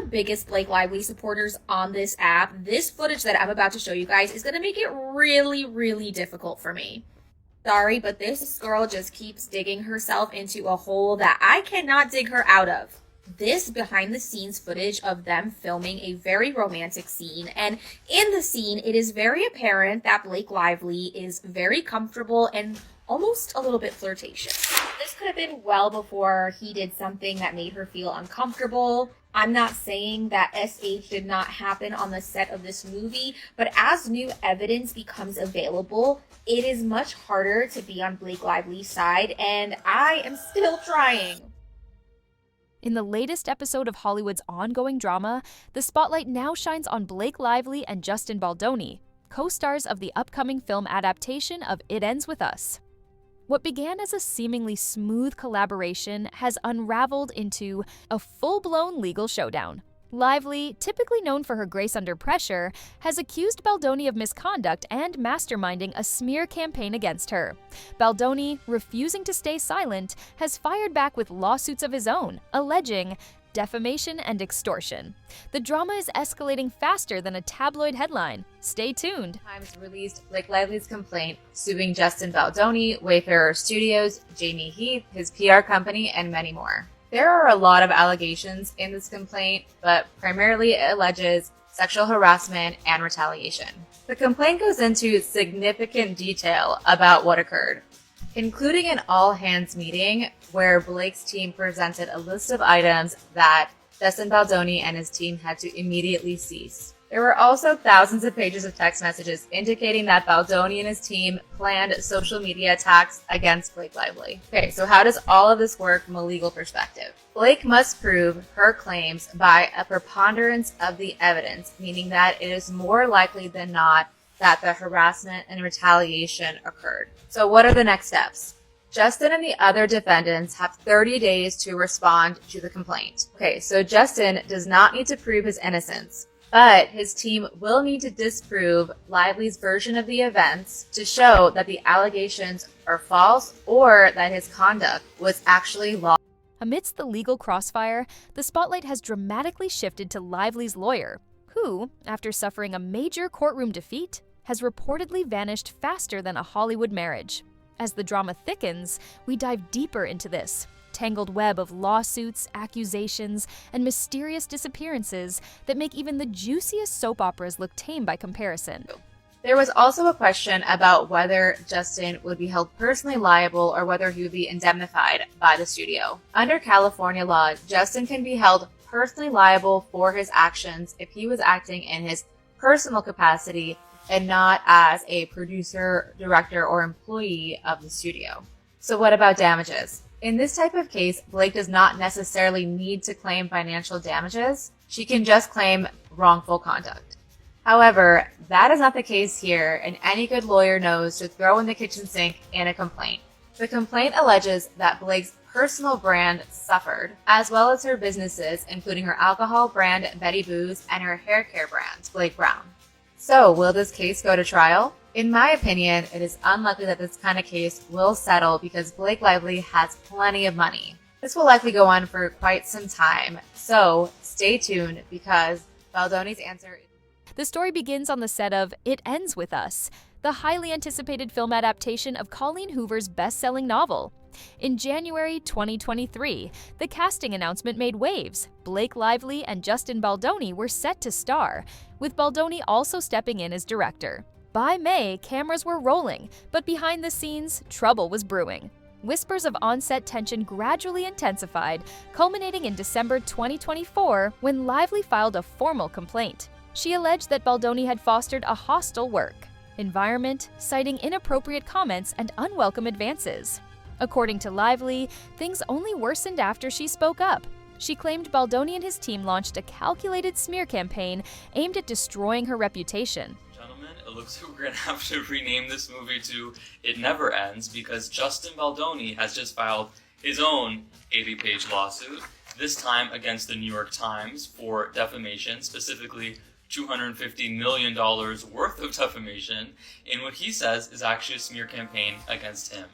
biggest Blake Lively supporters on this app, this footage that I'm about to show you guys is going to make it really, really difficult for me. Sorry, but this girl just keeps digging herself into a hole that I cannot dig her out of. This behind the scenes footage of them filming a very romantic scene, and in the scene it is very apparent that Blake Lively is very comfortable and almost a little bit flirtatious. This could have been well before he did something that made her feel uncomfortable. I'm not saying that SH did not happen on the set of this movie, but as new evidence becomes available, it is much harder to be on Blake Lively's side, and I am still trying. In the latest episode of Hollywood's ongoing drama, the spotlight now shines on Blake Lively and Justin Baldoni, co-stars of the upcoming film adaptation of It Ends With Us. What began as a seemingly smooth collaboration has unraveled into a full-blown legal showdown. Lively, typically known for her grace under pressure, has accused Baldoni of misconduct and masterminding a smear campaign against her. Baldoni, refusing to stay silent, has fired back with lawsuits of his own, alleging defamation and extortion. The drama is escalating faster than a tabloid headline. Stay tuned. Times released Blake Lively's complaint, suing Justin Baldoni, Wayfarer Studios, Jamie Heath, his PR company, and many more. There are a lot of allegations in this complaint, but primarily it alleges sexual harassment and retaliation. The complaint goes into significant detail about what occurred, including an all-hands meeting where Blake's team presented a list of items that Justin Baldoni and his team had to immediately cease. There were also thousands of pages of text messages indicating that Baldoni and his team planned social media attacks against Blake Lively. Okay, so how does all of this work from a legal perspective? Blake must prove her claims by a preponderance of the evidence, meaning that it is more likely than not that the harassment and retaliation occurred. So what are the next steps? Justin and the other defendants have 30 days to respond to the complaint. Okay, so Justin does not need to prove his innocence, but his team will need to disprove Lively's version of the events to show that the allegations are false or that his conduct was actually lawful. Amidst the legal crossfire, the spotlight has dramatically shifted to Lively's lawyer, who, after suffering a major courtroom defeat, has reportedly vanished faster than a Hollywood marriage. As the drama thickens, we dive deeper into this tangled web of lawsuits, accusations, and mysterious disappearances that make even the juiciest soap operas look tame by comparison. There was also a question about whether Justin would be held personally liable or whether he would be indemnified by the studio. Under California law, Justin can be held personally liable for his actions if he was acting in his personal capacity and not as a producer, director, or employee of the studio. So what about damages? In this type of case, Blake does not necessarily need to claim financial damages. She can just claim wrongful conduct. However, that is not the case here, and any good lawyer knows to throw in the kitchen sink in a complaint. The complaint alleges that Blake's personal brand suffered, as well as her businesses, including her alcohol brand Betty Booze and her hair care brand, Blake Brown. So, will this case go to trial? In my opinion, it is unlikely that this kind of case will settle because Blake Lively has plenty of money. This will likely go on for quite some time, so stay tuned because Baldoni's answer. The story begins on the set of It Ends With Us, the highly anticipated film adaptation of Colleen Hoover's best-selling novel. In January 2023, the casting announcement made waves. Blake Lively and Justin Baldoni were set to star, with Baldoni also stepping in as director. By May, cameras were rolling, but behind the scenes, trouble was brewing. Whispers of on-set tension gradually intensified, culminating in December 2024 when Lively filed a formal complaint. She alleged that Baldoni had fostered a hostile work environment, citing inappropriate comments and unwelcome advances. According to Lively, things only worsened after she spoke up. She claimed Baldoni and his team launched a calculated smear campaign aimed at destroying her reputation. Gentlemen, it looks like we're going to have to rename this movie to It Never Ends because Justin Baldoni has just filed his own 80-page lawsuit, this time against the New York Times for defamation, specifically $250 million worth of defamation in what he says is actually a smear campaign against him.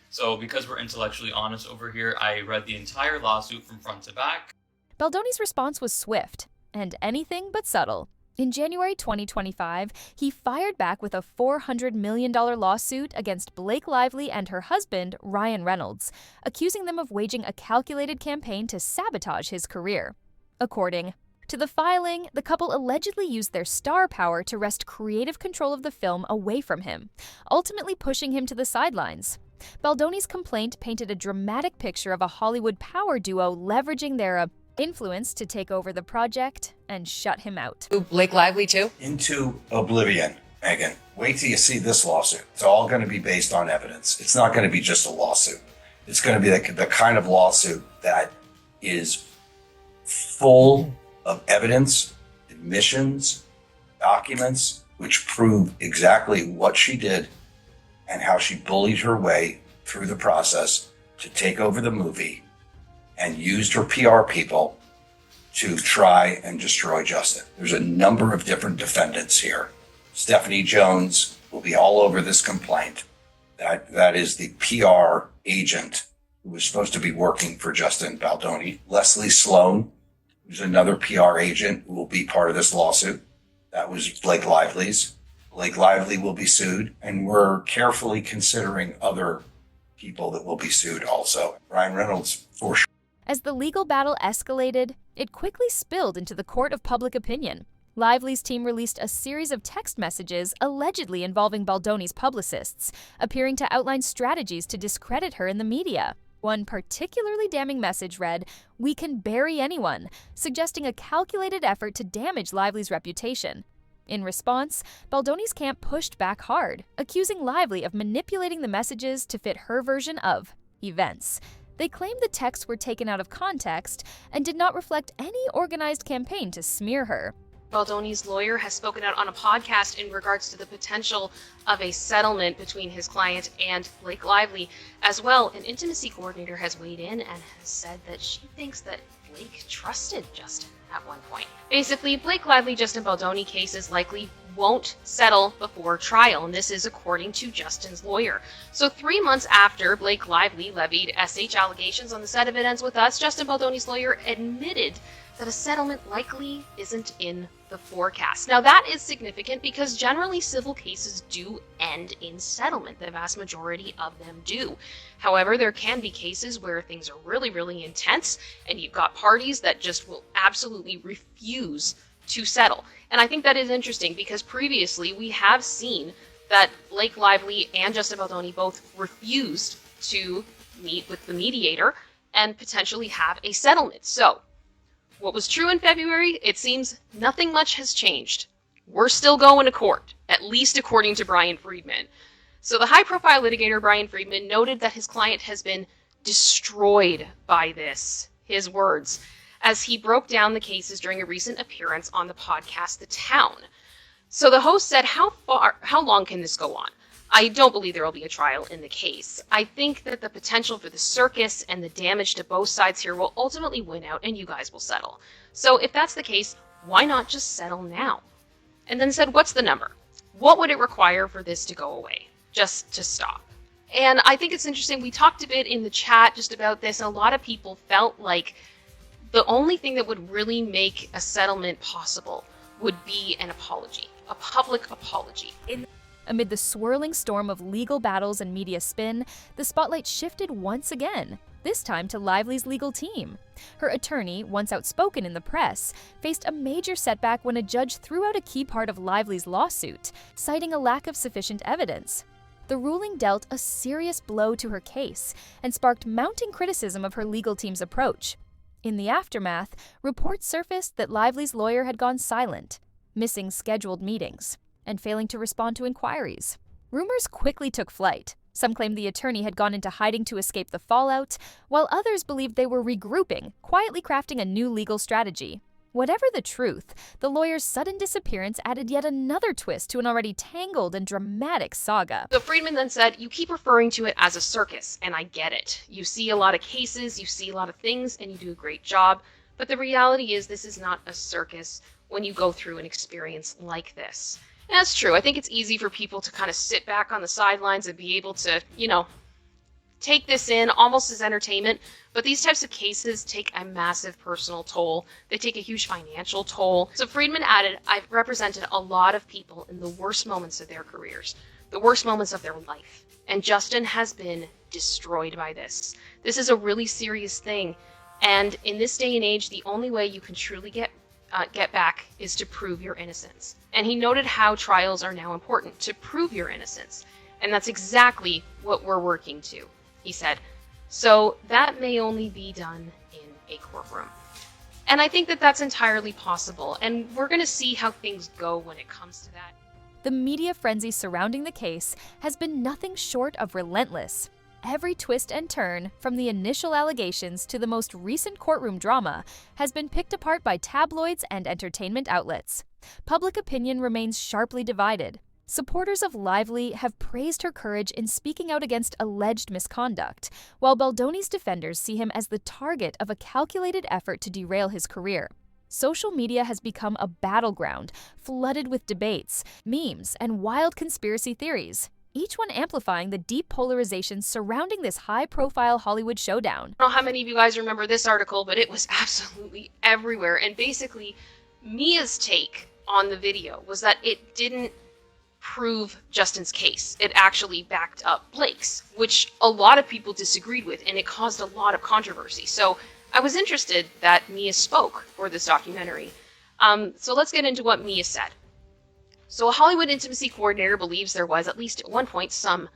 So because we're intellectually honest over here, I read the entire lawsuit from front to back. Baldoni's response was swift. and anything but subtle. In January 2025, he fired back with a $400 million lawsuit against Blake Lively and her husband, Ryan Reynolds, accusing them of waging a calculated campaign to sabotage his career. According to the filing, the couple allegedly used their star power to wrest creative control of the film away from him, ultimately pushing him to the sidelines. Baldoni's complaint painted a dramatic picture of a Hollywood power duo leveraging their influence to take over the project and shut him out. Blake Lively too? Into oblivion, Megan. Wait till you see this lawsuit. It's all going to be based on evidence. It's not going to be just a lawsuit. It's going to be the kind of lawsuit that is full of evidence, admissions, documents, which prove exactly what she did and how she bullied her way through the process to take over the movie and used her PR people to try and destroy Justin. There's a number of different defendants here. Stephanie Jones will be all over this complaint. That is the PR agent who was supposed to be working for Justin Baldoni. Leslie Sloan, who's another PR agent who will be part of this lawsuit. That was Blake Lively's. Blake Lively will be sued, and we're carefully considering other people that will be sued also. Ryan Reynolds, for sure. As the legal battle escalated, it quickly spilled into the court of public opinion. Lively's team released a series of text messages allegedly involving Baldoni's publicists, appearing to outline strategies to discredit her in the media. One particularly damning message read, "We can bury anyone," suggesting a calculated effort to damage Lively's reputation. In response, Baldoni's camp pushed back hard, accusing Lively of manipulating the messages to fit her version of events. They claimed the texts were taken out of context and did not reflect any organized campaign to smear her. Baldoni's lawyer has spoken out on a podcast in regards to the potential of a settlement between his client and Blake Lively. As well, an intimacy coordinator has weighed in and has said that she thinks that Blake trusted Justin at one point. Basically, Blake Lively-Justin Baldoni cases likely won't settle before trial, and this is according to Justin's lawyer. So 3 months after Blake Lively levied SH allegations on the set of It Ends With Us, Justin Baldoni's lawyer admitted that a settlement likely isn't in the forecast. Now that is significant because generally civil cases do end in settlement. The vast majority of them do. However, there can be cases where things are really, really intense and you've got parties that just will absolutely refuse to settle. And I think that is interesting because previously we have seen that Blake Lively and Justin Baldoni both refused to meet with the mediator and potentially have a settlement. So what was true in February, it seems nothing much has changed. We're still going to court, at least according to Brian Friedman. So the high-profile litigator Brian Friedman noted that his client has been destroyed by this, his words, as he broke down the cases during a recent appearance on the podcast The Town. So the host said, how long can this go on? I don't believe there will be a trial in the case. I think that the potential for the circus and the damage to both sides here will ultimately win out and you guys will settle. So if that's the case, why not just settle now? And then said, what's the number? What would it require for this to go away? Just to stop. And I think it's interesting. We talked a bit in the chat just about this. A lot of people felt like the only thing that would really make a settlement possible would be an apology, a public apology. Amid the swirling storm of legal battles and media spin, the spotlight shifted once again, this time to Lively's legal team. Her attorney, once outspoken in the press, faced a major setback when a judge threw out a key part of Lively's lawsuit, citing a lack of sufficient evidence. The ruling dealt a serious blow to her case and sparked mounting criticism of her legal team's approach. In the aftermath, reports surfaced that Lively's lawyer had gone silent, missing scheduled meetings, and failing to respond to inquiries. Rumors quickly took flight. Some claimed the attorney had gone into hiding to escape the fallout, while others believed they were regrouping, quietly crafting a new legal strategy. Whatever the truth, the lawyer's sudden disappearance added yet another twist to an already tangled and dramatic saga. So Friedman then said, you keep referring to it as a circus, and I get it. You see a lot of cases, you see a lot of things, and you do a great job. But the reality is this is not a circus when you go through an experience like this. And that's true. I think it's easy for people to kind of sit back on the sidelines and be able to, take this in almost as entertainment, but these types of cases take a massive personal toll. They take a huge financial toll. So Friedman added, I've represented a lot of people in the worst moments of their careers, the worst moments of their life. And Justin has been destroyed by this. This is a really serious thing. And in this day and age, the only way you can truly get back is to prove your innocence. And he noted how trials are now important to prove your innocence. And that's exactly what we're working to, he said. So that may only be done in a courtroom. And I think that that's entirely possible. And we're going to see how things go when it comes to that. The media frenzy surrounding the case has been nothing short of relentless. Every twist and turn, from the initial allegations to the most recent courtroom drama, has been picked apart by tabloids and entertainment outlets. Public opinion remains sharply divided. Supporters of Lively have praised her courage in speaking out against alleged misconduct, while Baldoni's defenders see him as the target of a calculated effort to derail his career. Social media has become a battleground, flooded with debates, memes, and wild conspiracy theories, each one amplifying the deep polarization surrounding this high-profile Hollywood showdown. I don't know how many of you guys remember this article, but it was absolutely everywhere. And basically, Mia's take on the video was that it didn't prove Justin's case. It actually backed up Blake's, which a lot of people disagreed with, and it caused a lot of controversy. So I was interested that Mia spoke for this documentary. So let's get into what Mia said. So a Hollywood intimacy coordinator believes there was, at least at one point, some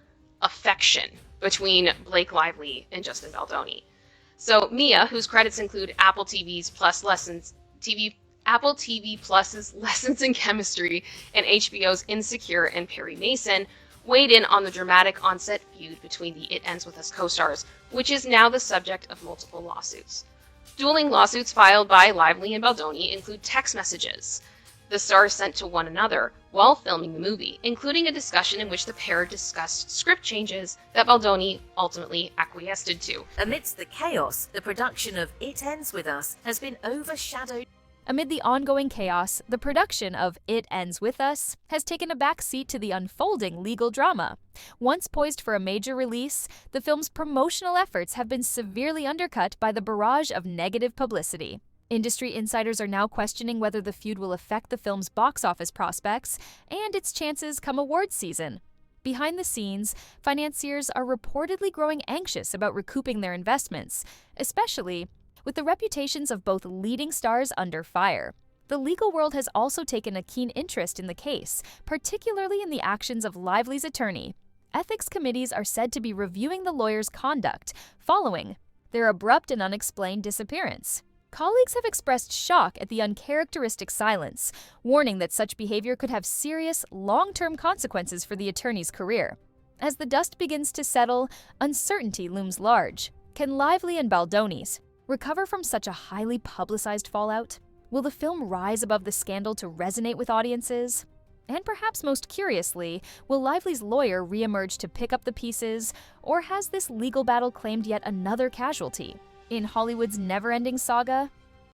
affection between Blake Lively and Justin Baldoni. So Mia, whose credits include Apple TV Plus's Lessons in Chemistry and HBO's Insecure and Perry Mason, weighed in on the dramatic on-set feud between the It Ends With Us co-stars, which is now the subject of multiple lawsuits. Dueling lawsuits filed by Lively and Baldoni include text messages the stars sent to one another while filming the movie, including a discussion in which the pair discussed script changes that Baldoni ultimately acquiesced to. Amidst the chaos, the production of It Ends With Us has been overshadowed. Amid the ongoing chaos, the production of It Ends With Us has taken a back seat to the unfolding legal drama. Once poised for a major release, the film's promotional efforts have been severely undercut by the barrage of negative publicity. Industry insiders are now questioning whether the feud will affect the film's box office prospects and its chances come awards season. Behind the scenes, financiers are reportedly growing anxious about recouping their investments, especially with the reputations of both leading stars under fire. The legal world has also taken a keen interest in the case, particularly in the actions of Lively's attorney. Ethics committees are said to be reviewing the lawyer's conduct following their abrupt and unexplained disappearance. Colleagues have expressed shock at the uncharacteristic silence, warning that such behavior could have serious, long-term consequences for the attorney's career. As the dust begins to settle, uncertainty looms large. Can Lively and Baldoni's recover from such a highly publicized fallout? Will the film rise above the scandal to resonate with audiences? And perhaps most curiously, will Lively's lawyer reemerge to pick up the pieces, or has this legal battle claimed yet another casualty in Hollywood's never-ending saga